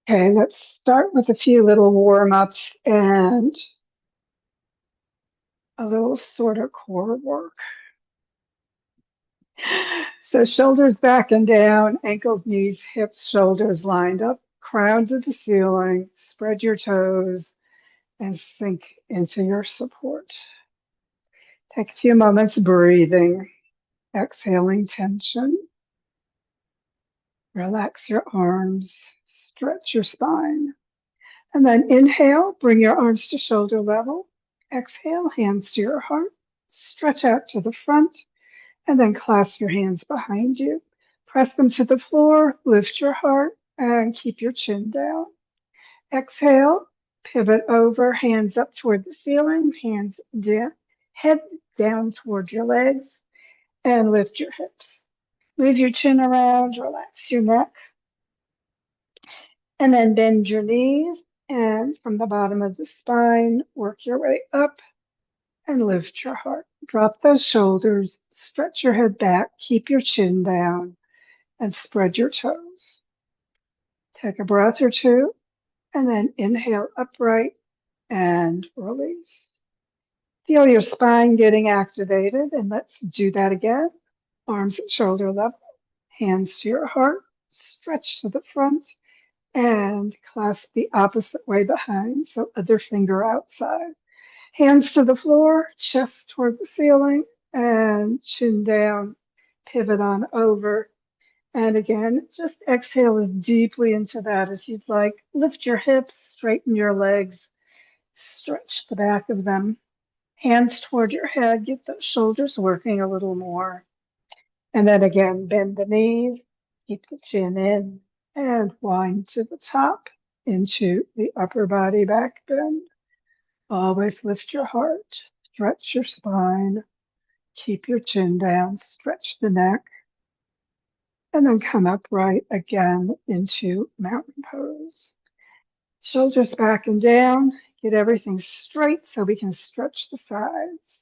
Okay, let's start with a few little warm-ups and a little sort of core work. So shoulders back and down, ankles, knees, hips, shoulders lined up, crown to the ceiling, spread your toes and sink into your support. Take a few moments breathing, exhaling tension. Relax your arms, stretch your spine. And then inhale, bring your arms to shoulder level. Exhale, hands to your heart. Stretch out to the front and then clasp your hands behind you. Press them to the floor, lift your heart, and keep your chin down. Exhale, pivot over, hands up toward the ceiling, hands down, head down toward your legs, and lift your hips. Leave your chin around, relax your neck, and then bend your knees. And from the bottom of the spine, work your way up and lift your heart. Drop those shoulders, stretch your head back, keep your chin down, and spread your toes. Take a breath or two, and then inhale upright and release. Feel your spine getting activated, and let's do that again. Arms at shoulder level, hands to your heart, stretch to the front, and clasp the opposite way behind, so other finger outside. Hands to the floor, chest toward the ceiling, and chin down, pivot on over. And again, just exhale as deeply into that as you'd like. Lift your hips, straighten your legs, stretch the back of them. Hands toward your head, get those shoulders working a little more. And then again, bend the knees, keep the chin in, and wind to the top into the upper body back bend. Always lift your heart, stretch your spine, keep your chin down, stretch the neck, and then come upright again into mountain pose. Shoulders back and down, get everything straight so we can stretch the sides.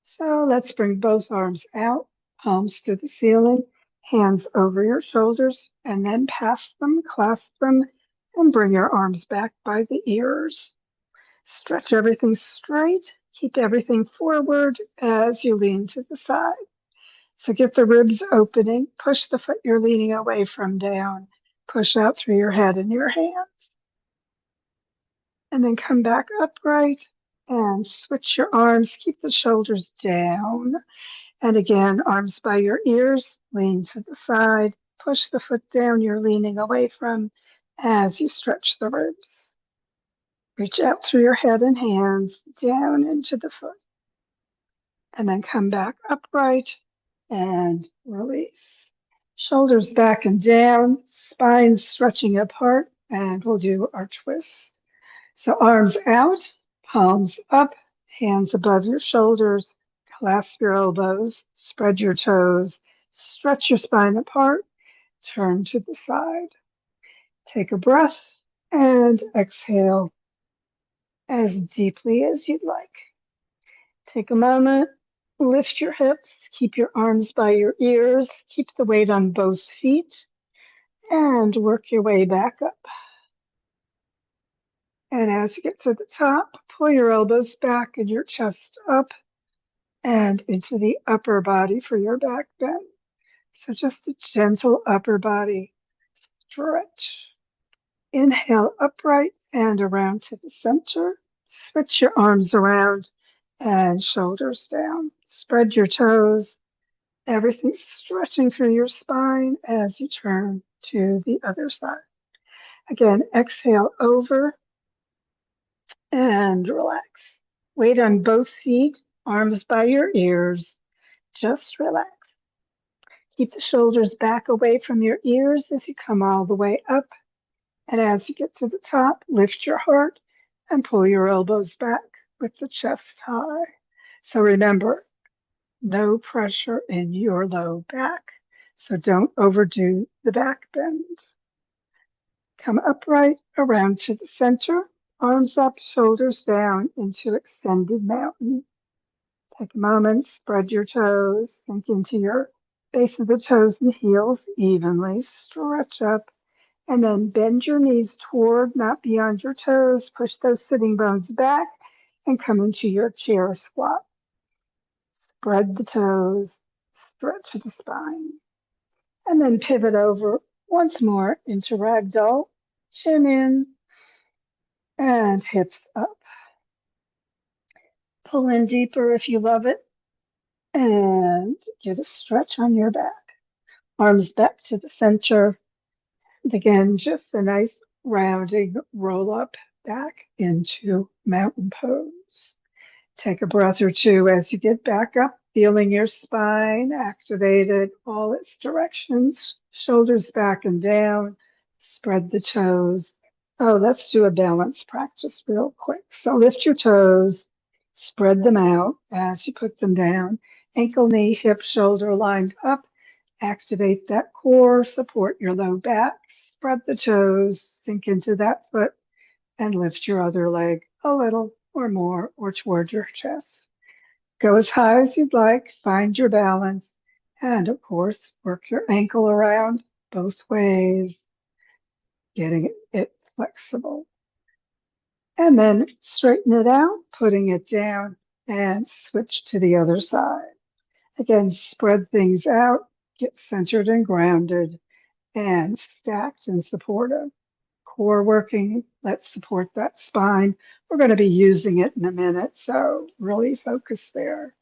So let's bring both arms out, palms to the ceiling, hands over your shoulders, and then pass them, clasp them, and bring your arms back by the ears. Stretch everything straight. Keep everything forward as you lean to the side. So get the ribs opening. Push the foot you're leaning away from down. Push out through your head and your hands. And then come back upright and switch your arms. Keep the shoulders down. And again, arms by your ears. Lean to the side. Push the foot down you're leaning away from as you stretch the ribs. Reach out through your head and hands down into the foot. And then come back upright and release. Shoulders back and down, spine stretching apart, and we'll do our twist. So arms out, palms up, hands above your shoulders, clasp your elbows, spread your toes, stretch your spine apart, turn to the side. Take a breath and exhale as deeply as you'd like. Take a moment, lift your hips, keep your arms by your ears, keep the weight on both feet, and work your way back up. And as you get to the top, pull your elbows back and your chest up and into the upper body for your back bend. So just a gentle upper body stretch. Inhale upright and around to the center. Switch your arms around and shoulders down. Spread your toes. Everything stretching through your spine as you turn to the other side. Again, exhale over and relax. Weight on both feet, arms by your ears. Just relax. Keep the shoulders back away from your ears as you come all the way up. And as you get to the top, lift your heart and pull your elbows back with the chest high. So remember, no pressure in your low back. So don't overdo the back bend. Come upright around to the center, arms up, shoulders down into extended mountain. Take a moment, spread your toes, sink into your base of the toes and heels evenly, stretch up And then bend your knees toward, not beyond your toes. Push those sitting bones back and come into your chair squat. Spread the toes, stretch the spine, and then pivot over once more into ragdoll. Chin in and hips up. Pull in deeper if you love it, and get a stretch on your back. Arms back to the center. And again, just a nice rounding roll up back into mountain pose. Take a breath or two as you get back up, feeling your spine activated, all its directions, shoulders back and down, spread the toes. Oh, let's do a balance practice real quick. So lift your toes, spread them out as you put them down, ankle, knee, hip, shoulder lined up. Activate that core, support your low back, spread the toes, sink into that foot, and lift your other leg a little or more or toward your chest. Go as high as you'd like, find your balance, and of course, work your ankle around both ways, getting it flexible. And then straighten it out, putting it down, and switch to the other side. Again, spread things out, get centered and grounded, and stacked and supportive. Core working, let's support that spine. We're going to be using it in a minute, so really focus there.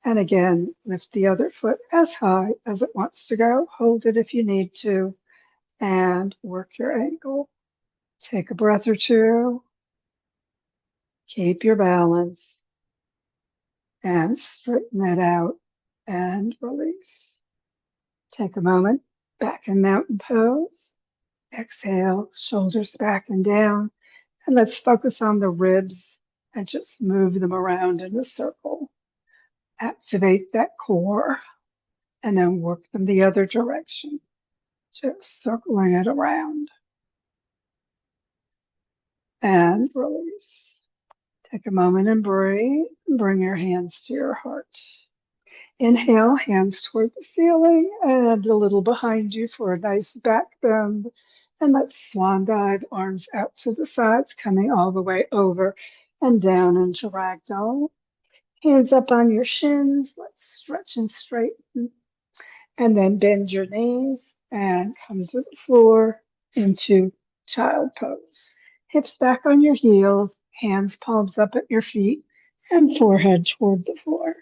And again, lift the other foot as high as it wants to go. Hold it if you need to, and work your ankle. Take a breath or two. Keep your balance and straighten it out and release. Take a moment, back in mountain pose. Exhale, shoulders back and down. And let's focus on the ribs and just move them around in a circle. Activate that core and then work them the other direction, just circling it around and release. Take a moment and breathe. Bring your hands to your heart. Inhale, hands toward the ceiling and a little behind you for a nice back bend. And let's swan dive, arms out to the sides, coming all the way over and down into ragdoll. Hands up on your shins. Let's stretch and straighten. And then bend your knees and come to the floor into child pose. Hips back on your heels, hands palms up at your feet, and forehead toward the floor.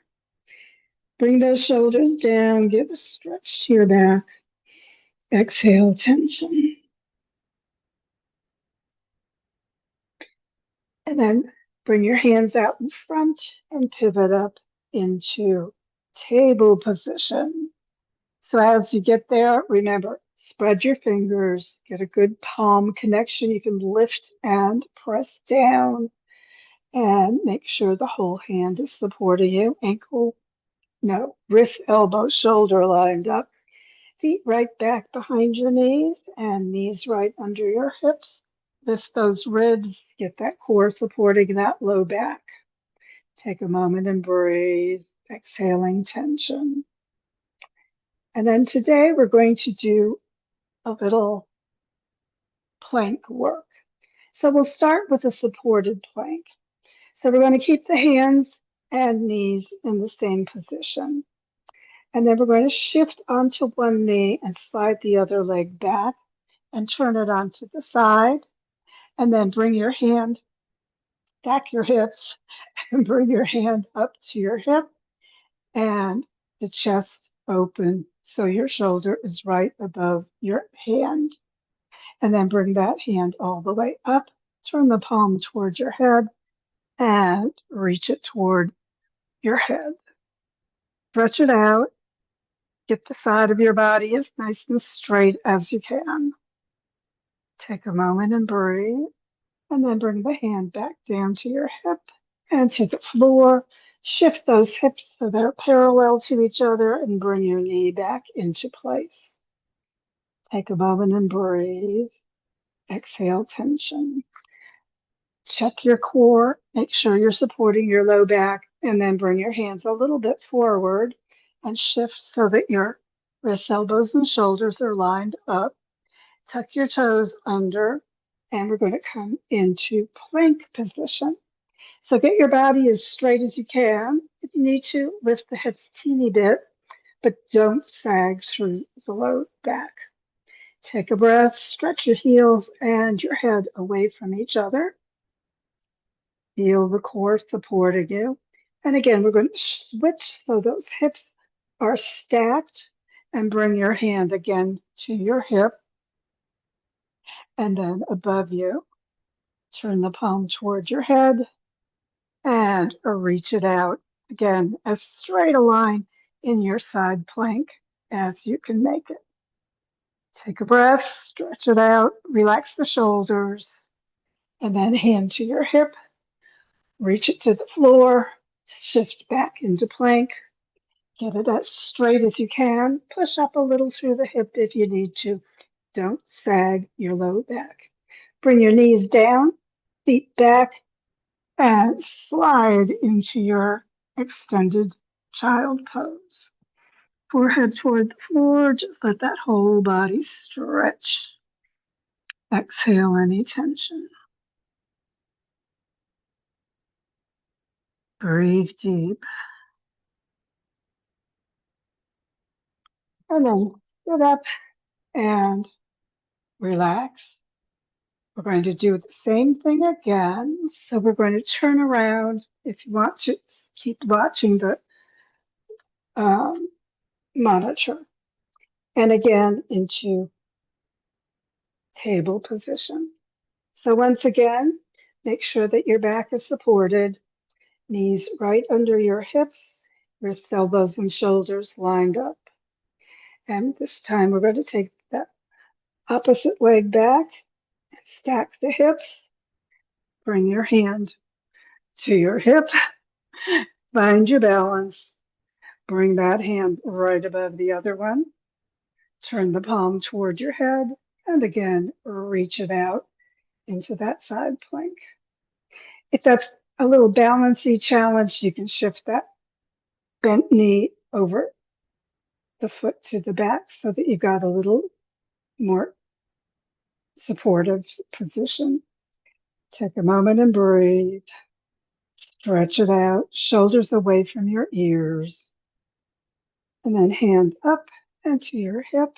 Bring those shoulders down, give a stretch to your back. Exhale, tension. And then bring your hands out in front and pivot up into table position. So as you get there, remember, spread your fingers, get a good palm connection. You can lift and press down and make sure the whole hand is supporting you. Wrist, elbow, shoulder lined up. Feet right back behind your knees and knees right under your hips. Lift those ribs, get that core supporting that low back. Take a moment and breathe, exhaling tension. And then today we're going to do a little plank work. So we'll start with a supported plank. So we're going to keep the hands and knees in the same position. And then we're going to shift onto one knee and slide the other leg back and turn it onto the side. And then bring your hand back your hips and bring your hand up to your hip and the chest open so your shoulder is right above your hand. And then bring that hand all the way up. Turn the palm towards your head and reach it toward your head. Stretch it out. Get the side of your body as nice and straight as you can. Take a moment and breathe. And then bring the hand back down to your hip and to the floor. Shift those hips so they're parallel to each other and bring your knee back into place. Take a moment and breathe. Exhale, tension. Check your core. Make sure you're supporting your low back and then bring your hands a little bit forward and shift so that your wrists, elbows, and shoulders are lined up. Tuck your toes under, and we're going to come into plank position. So get your body as straight as you can. If you need to, lift the hips a teeny bit, but don't sag through the low back. Take a breath, stretch your heels and your head away from each other. Feel the core supporting you. And again, we're going to switch so those hips are stacked, and bring your hand again to your hip and then above you. Turn the palm toward your head and reach it out. Again, as straight a line in your side plank as you can make it. Take a breath, stretch it out, relax the shoulders, and then hand to your hip. Reach it to the floor, shift back into plank. Get it as straight as you can. Push up a little through the hip if you need to. Don't sag your low back. Bring your knees down, feet back, and slide into your extended child pose. Forehead toward the floor, just let that whole body stretch. Exhale any tension. Breathe deep. And then sit up and relax. We're going to do the same thing again. So we're going to turn around. If you want to keep watching the um, monitor. And again into table position. So once again, make sure that your back is supported, knees right under your hips, wrist, elbows, and shoulders lined up. And this time we're going to take that opposite leg back and stack the hips. Bring your hand to your hip, find your balance, bring that hand right above the other one, turn the palm toward your head, and again, reach it out into that side plank. If that's a little balancy challenge, you can shift that bent knee over the foot to the back so that you've got a little more supportive position. Take a moment and breathe. Stretch it out, shoulders away from your ears. And then hand up and to your hip.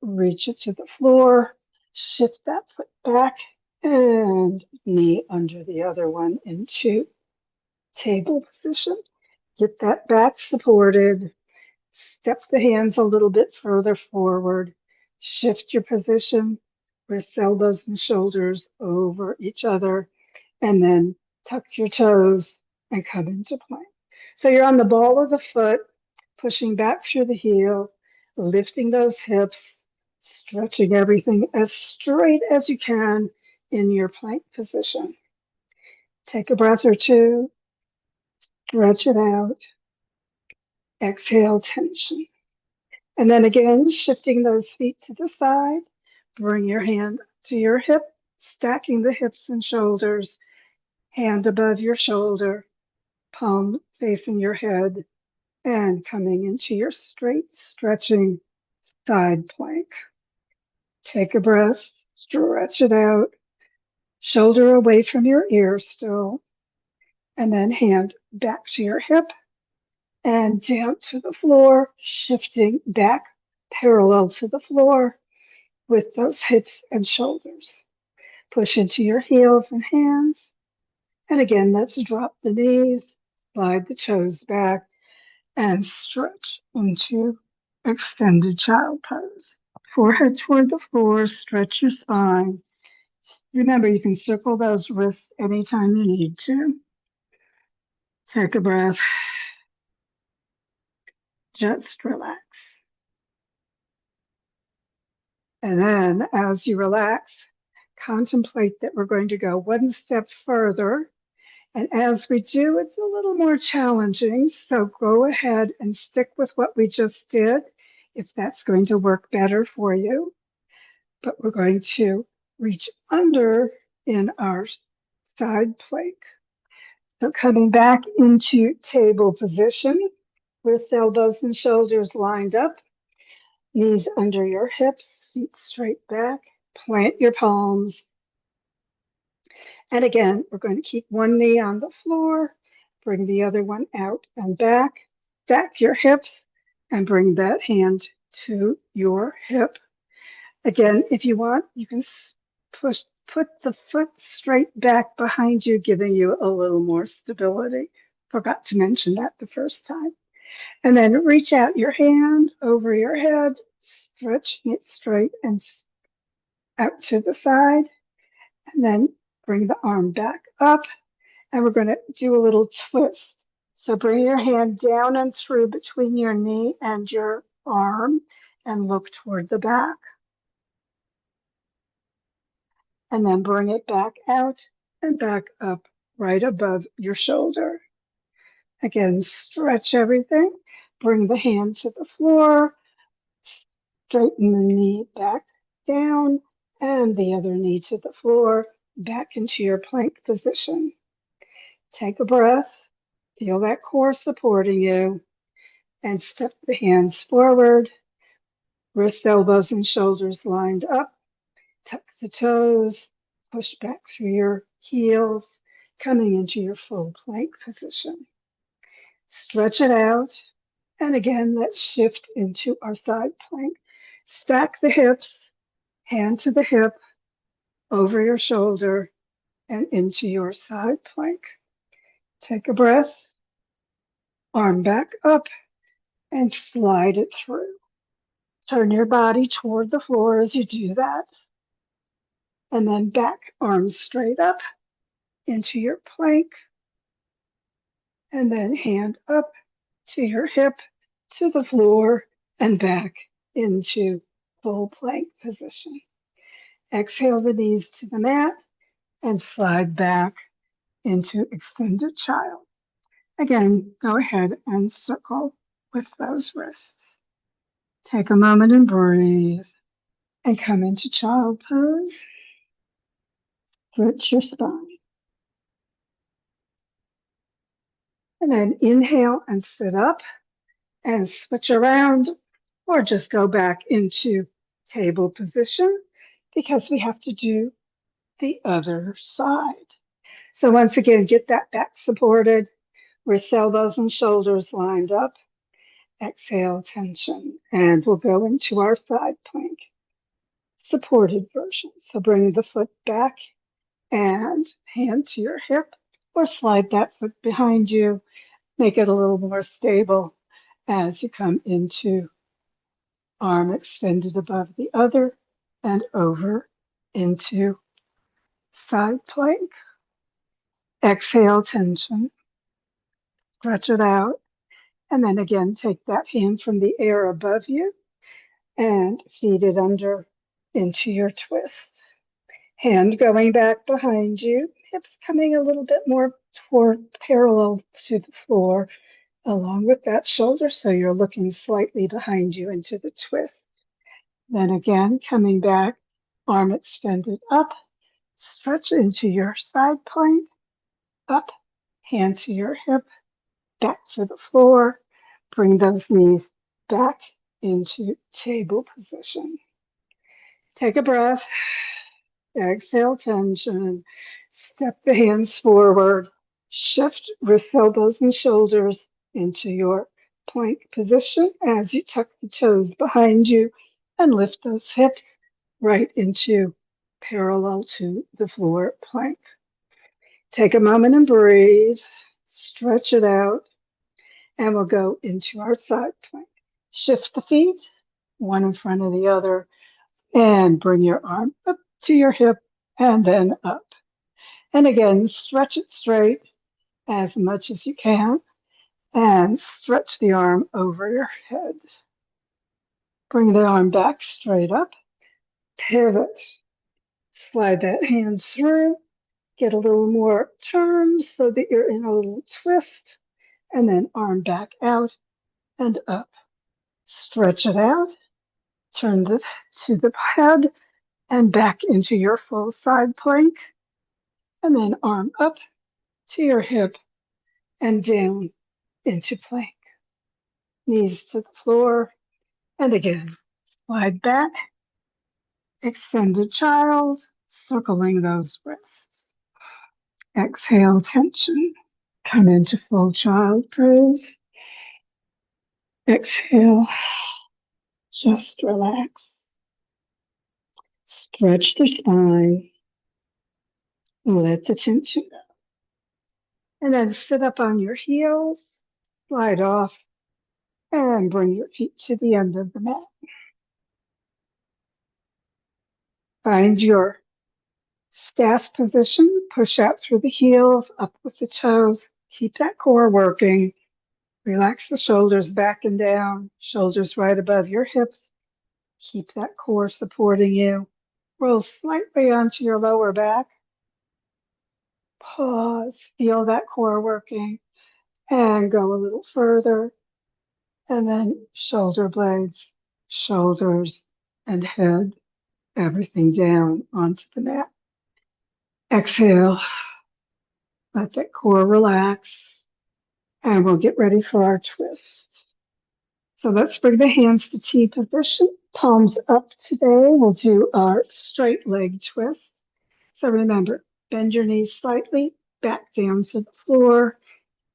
Reach it to the floor. Shift that foot back and knee under the other one into table position. Get that back supported. Step the hands a little bit further forward. Shift your position. Wrist, elbows, and shoulders over each other. And then tuck your toes and come into plank. So you're on the ball of the foot, pushing back through the heel, lifting those hips, stretching everything as straight as you can in your plank position. Take a breath or two, stretch it out, exhale tension. And then again, shifting those feet to the side, bring your hand to your hip, stacking the hips and shoulders, hand above your shoulder, palm facing your head, and coming into your straight stretching side plank. Take a breath, stretch it out, shoulder away from your ear still, and then hand back to your hip and down to the floor, shifting back parallel to the floor with those hips and shoulders. Push into your heels and hands. And again, let's drop the knees, slide the toes back, and stretch into extended child pose. Forehead toward the floor, stretch your spine. Remember, you can circle those wrists anytime you need to. Take a breath. Just relax. And then as you relax, contemplate that we're going to go one step further. And as we do, it's a little more challenging. So go ahead and stick with what we just did if that's going to work better for you. But we're going to reach under in our side plank. So coming back into table position, wrist, elbows, and shoulders lined up. Knees under your hips, feet straight back. Plant your palms. And again, we're going to keep one knee on the floor, bring the other one out and back. Back your hips and bring that hand to your hip. Again, if you want, you can push, put the foot straight back behind you, giving you a little more stability. Forgot to mention that the first time. And then reach out your hand over your head, stretching it straight and out to the side. And then bring the arm back up. And we're going to do a little twist. So bring your hand down and through between your knee and your arm and look toward the back. And then bring it back out and back up right above your shoulder. Again, stretch everything. Bring the hand to the floor. Straighten the knee back down and the other knee to the floor, back into your plank position. Take a breath. Feel that core supporting you and step the hands forward. Wrists, elbows, and shoulders lined up. Tuck the toes. Push back through your heels, coming into your full plank position. Stretch it out. And again, let's shift into our side plank. Stack the hips, hand to the hip, over your shoulder, and into your side plank. Take a breath, arm back up, and slide it through. Turn your body toward the floor as you do that. And then back, arms straight up into your plank. And then hand up to your hip, to the floor, and back into full plank position. Exhale the knees to the mat and slide back into extended child. Again, go ahead and circle with those wrists. Take a moment and breathe and come into child pose. Stretch your spine. And then inhale and sit up and switch around or just go back into table position because we have to do the other side. So once again, get that back supported, wrist, elbows, and shoulders lined up. Exhale, tension, and we'll go into our side plank, supported version. So bring the foot back and hand to your hip or slide that foot behind you. Make it a little more stable as you come into arm extended above the other and over into side plank. Exhale, tension, stretch it out. And then again, take that hand from the air above you and feed it under into your twist. Hand going back behind you, hips coming a little bit more toward parallel to the floor, along with that shoulder, so you're looking slightly behind you into the twist. Then again, coming back, arm extended up, stretch into your side plank, up, hand to your hip, back to the floor, bring those knees back into table position. Take a breath. Exhale, tension. Step the hands forward. Shift wrists, elbows, and shoulders into your plank position as you tuck the toes behind you and lift those hips right into parallel to the floor plank. Take a moment and breathe. Stretch it out. And we'll go into our side plank. Shift the feet, one in front of the other, and bring your arm up to your hip and then up. And again, stretch it straight as much as you can and stretch the arm over your head. Bring the arm back straight up, pivot, slide that hand through, get a little more turn so that you're in a little twist, and then arm back out and up. Stretch it out, turn this to the head and back into your full side plank, and then arm up to your hip and down into plank. Knees to the floor, and again, Slide back, extend the child, circling those wrists. Exhale, tension. Come into full child pose. Exhale, just relax. Stretch the spine. Let the tension go. And then sit up on your heels, slide off, and bring your feet to the end of the mat. Find your staff position. Push out through the heels, up with the toes. Keep that core working. Relax the shoulders back and down, shoulders right above your hips. Keep that core supporting you. Roll slightly onto your lower back. Pause, feel that core working, and go a little further. And then shoulder blades, shoulders, and head, everything down onto the mat. Exhale, let that core relax, and we'll get ready for our twist. So let's bring the hands to T position, palms up today. We'll do our straight leg twist. So remember, bend your knees slightly, back down to the floor,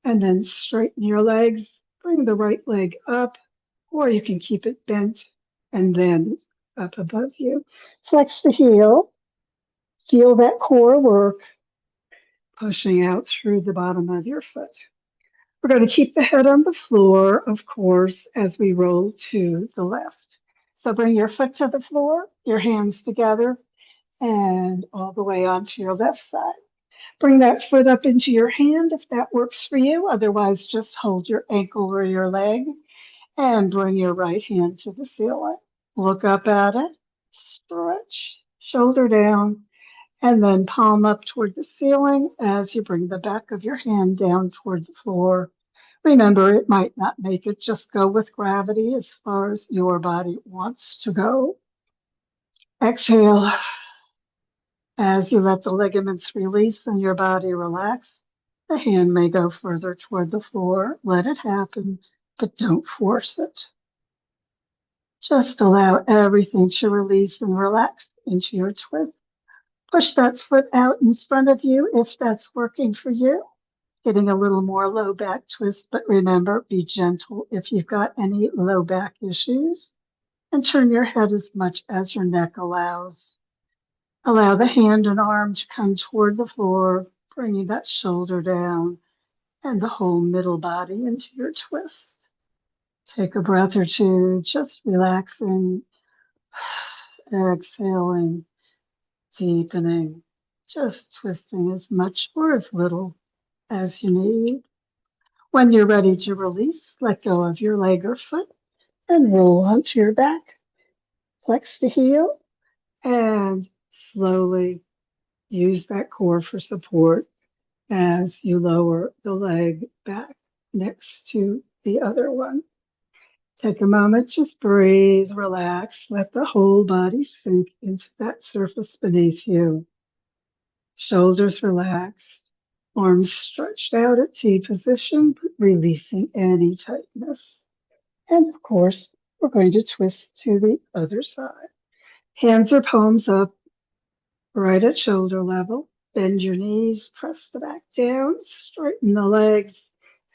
and then straighten your legs. Bring the right leg up, or you can keep it bent and then up above you. Flex the heel, feel that core work, pushing out through the bottom of your foot. We're going to keep the head on the floor, of course, as we roll to the left. So bring your foot to the floor, your hands together, and all the way onto your left side. Bring that foot up into your hand if that works for you. Otherwise, just hold your ankle or your leg and bring your right hand to the ceiling. Look up at it, stretch, shoulder down, and then palm up toward the ceiling as you bring the back of your hand down toward the floor. Remember, it might not make it. Just go with gravity as far as your body wants to go. Exhale as you let the ligaments release and your body relax. The hand may go further toward the floor. Let it happen, but don't force it. Just allow everything to release and relax into your twist. Push that foot out in front of you if that's working for you. Getting a little more low back twist, but remember, be gentle if you've got any low back issues, and turn your head as much as your neck allows. Allow the hand and arm to come toward the floor, bringing that shoulder down and the whole middle body into your twist. Take a breath or two, just relaxing, exhaling, deepening, just twisting as much or as little as you need. When you're ready to release, let go of your leg or foot and roll onto your back. Flex the heel and slowly use that core for support as you lower the leg back next to the other one. Take a moment, just breathe, relax, let the whole body sink into that surface beneath you. Shoulders relaxed, arms stretched out at T position, releasing any tightness. And of course, we're going to twist to the other side. Hands or palms up, right at shoulder level. Bend your knees, press the back down, straighten the legs.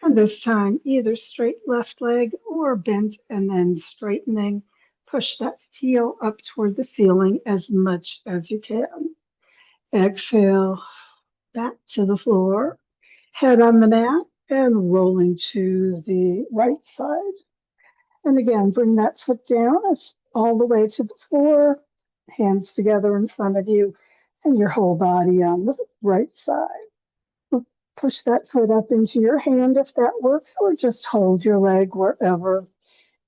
And this time, either straight left leg or bent and then straightening. Push that heel up toward the ceiling as much as you can. Exhale, back to the floor, head on the mat, and rolling to the right side. And again, bring that foot down all the way to the floor, hands together in front of you, and your whole body on the right side. Push that foot up into your hand if that works, or just hold your leg wherever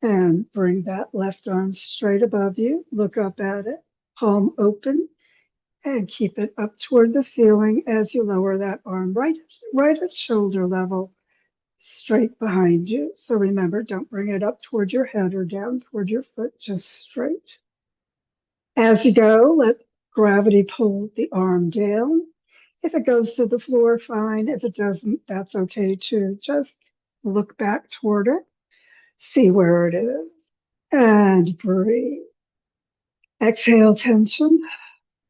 and bring that left arm straight above you. Look up at it, palm open, and keep it up toward the ceiling as you lower that arm right at shoulder level, straight behind you. So remember, don't bring it up toward your head or down toward your foot, just straight. As you go, let gravity pull the arm down. If it goes to the floor, fine. If it doesn't, that's okay too. Just look back toward it, see where it is, and breathe. Exhale tension,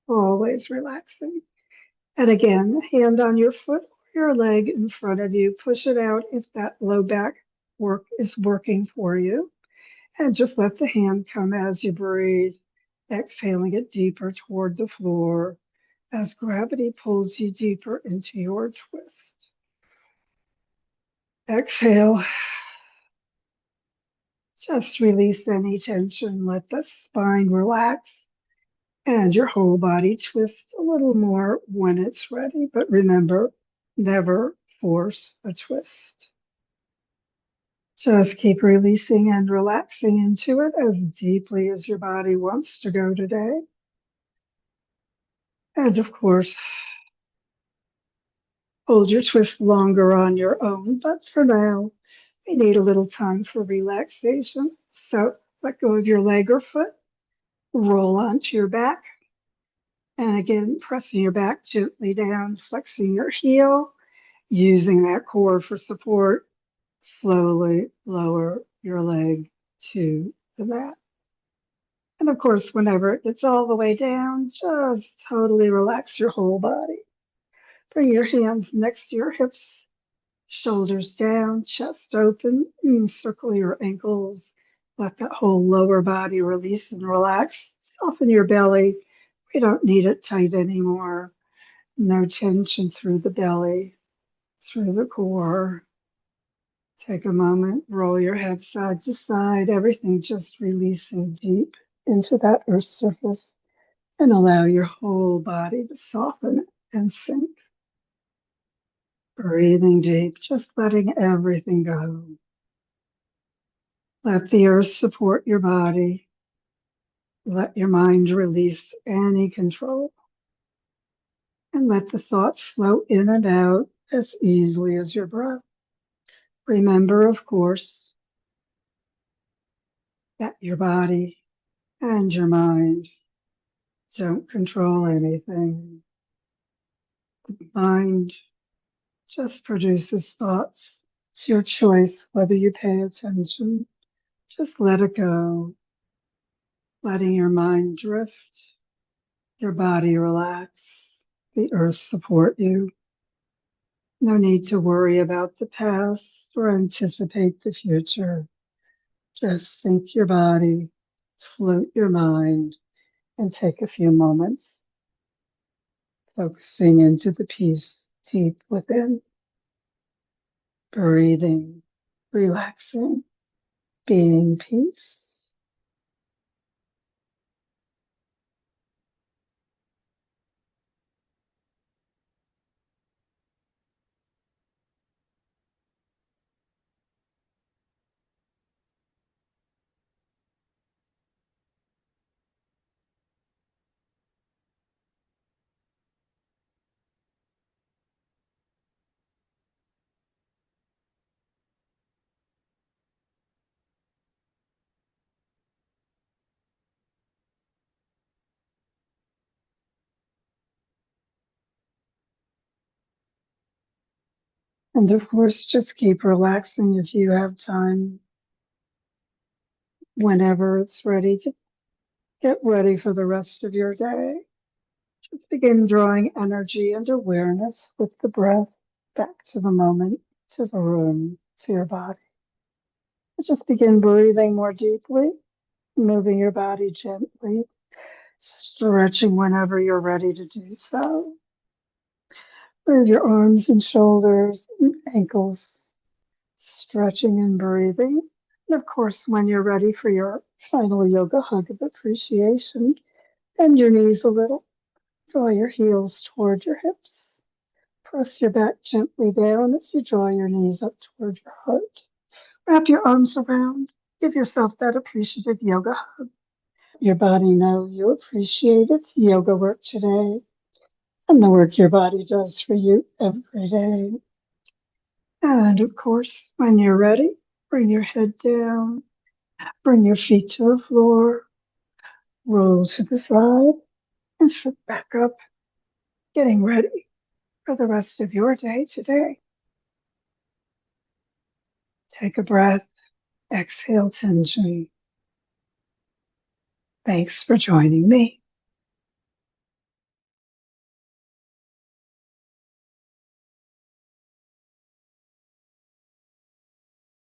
always relaxing. And again, hand on your foot or your leg in front of you. Push it out if that low back work is working for you. And just let the hand come as you breathe, exhaling it deeper toward the floor as gravity pulls you deeper into your twist. Exhale, just release any tension. Let the spine relax and your whole body twist a little more when it's ready. But remember, never force a twist. Just keep releasing and relaxing into it as deeply as your body wants to go today. And of course, hold your twist longer on your own. But for now, we need a little time for relaxation. So let go of your leg or foot, roll onto your back. And again, pressing your back gently down, flexing your heel, using that core for support. Slowly lower your leg to the mat. And of course, whenever it gets all the way down, just totally relax your whole body. Bring your hands next to your hips, shoulders down, chest open, circle your ankles. Let that whole lower body release and relax. Soften your belly. We don't need it tight anymore. No tension through the belly, through the core. Take a moment, roll your head side to side, everything just releasing deep into that earth surface and allow your whole body to soften and sink. Breathing deep, just letting everything go. Let the earth support your body. Let your mind release any control. And let the thoughts flow in and out as easily as your breath. Remember, of course, that your body and your mind don't control anything. The mind just produces thoughts. It's your choice whether you pay attention. Just let it go, letting your mind drift, your body relax, the earth support you. No need to worry about the past or anticipate the future. Just sink your body, float your mind, and take a few moments focusing into the peace deep within, breathing, relaxing, being peace. And of course, just keep relaxing if you have time whenever it's ready to get ready for the rest of your day. Just begin drawing energy and awareness with the breath back to the moment, to the room, to your body. Just begin breathing more deeply, moving your body gently, stretching whenever you're ready to do so. Move your arms and shoulders and ankles, stretching and breathing. And of course, when you're ready for your final yoga hug of appreciation, bend your knees a little, draw your heels toward your hips, press your back gently down as you draw your knees up toward your heart. Wrap your arms around, give yourself that appreciative yoga hug. Your body know you appreciate its yoga work today and the work your body does for you every day. And of course, when you're ready, bring your head down, bring your feet to the floor, roll to the side, and sit back up, getting ready for the rest of your day today. Take a breath, exhale tension, Thanks for joining me.